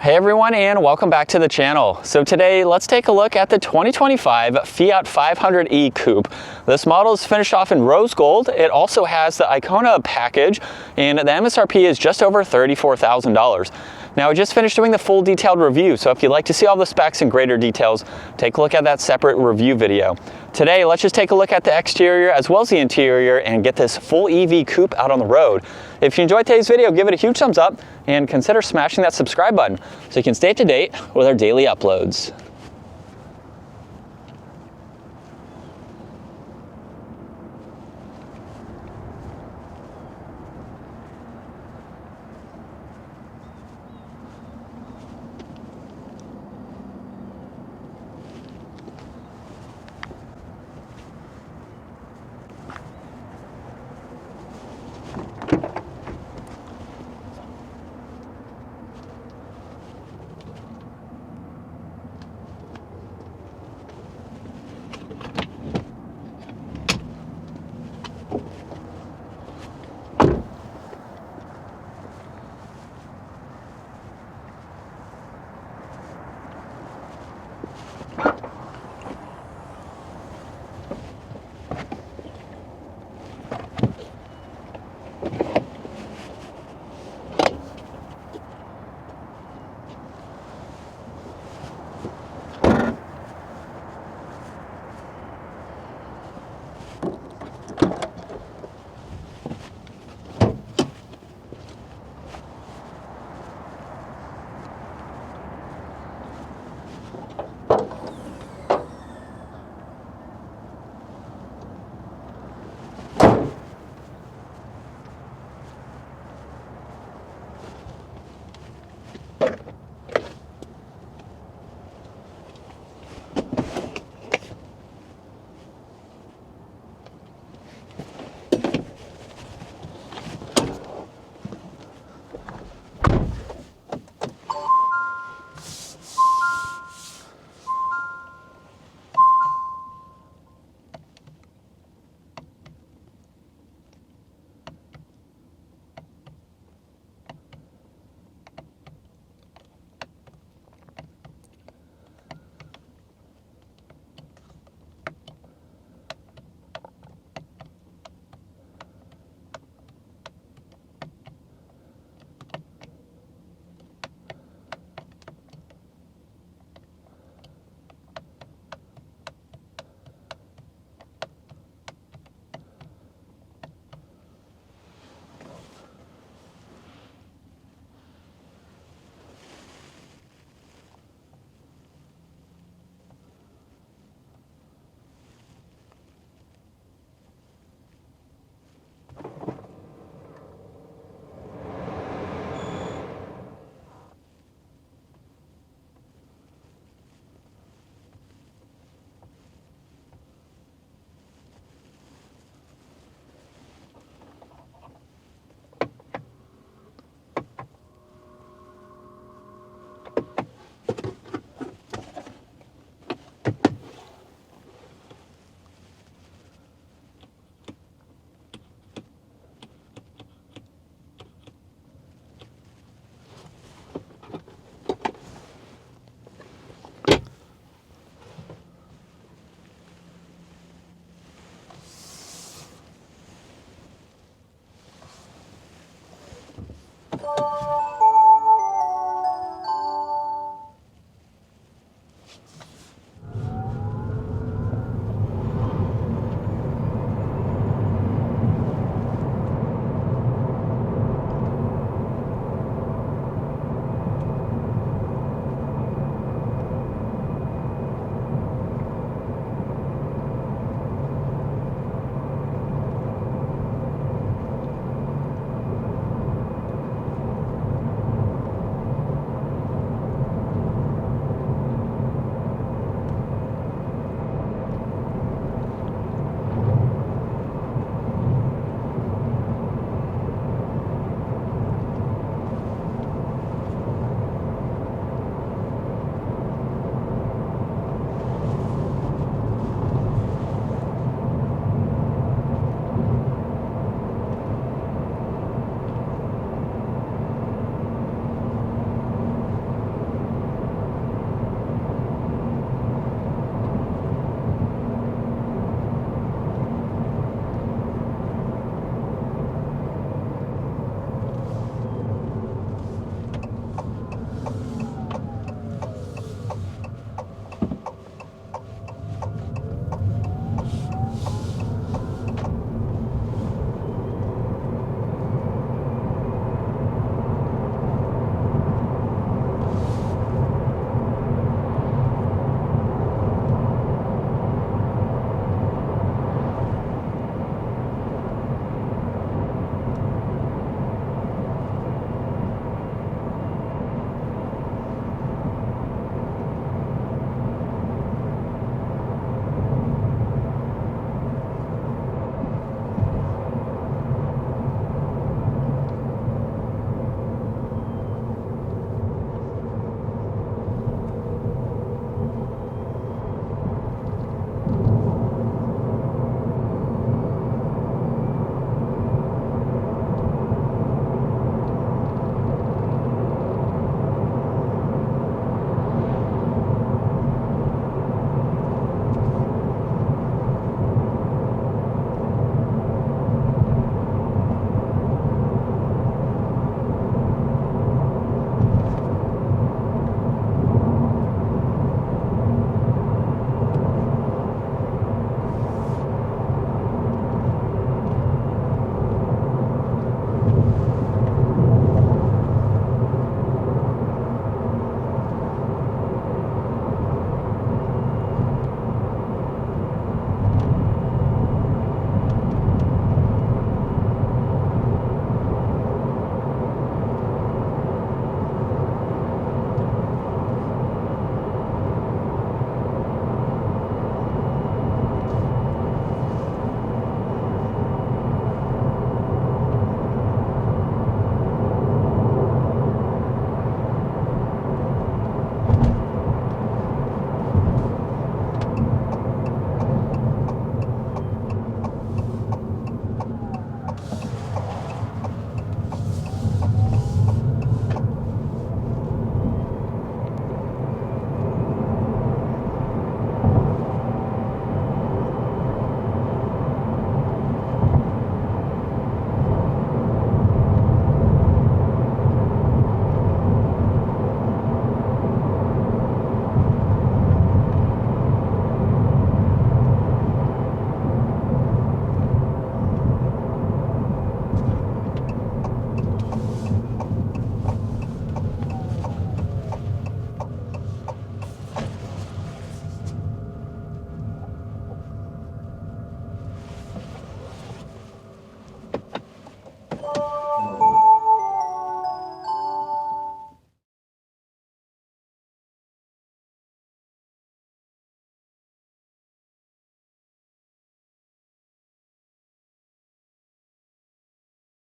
Hey everyone, and welcome back to the channel. So today, let's take a look at the 2025 Fiat 500e Coupe. This model is finished off in rose gold. It also has the Icona package, and the MSRP is just over $34,000. Now, I just finished doing the full detailed review, so if you'd like to see all the specs in greater details, take a look at that separate review video. Today, let's just take a look at the exterior as well as the interior and get this full EV coupe out on the road. If you enjoyed today's video, give it a huge thumbs up and consider smashing that subscribe button so you can stay up to date with our daily uploads.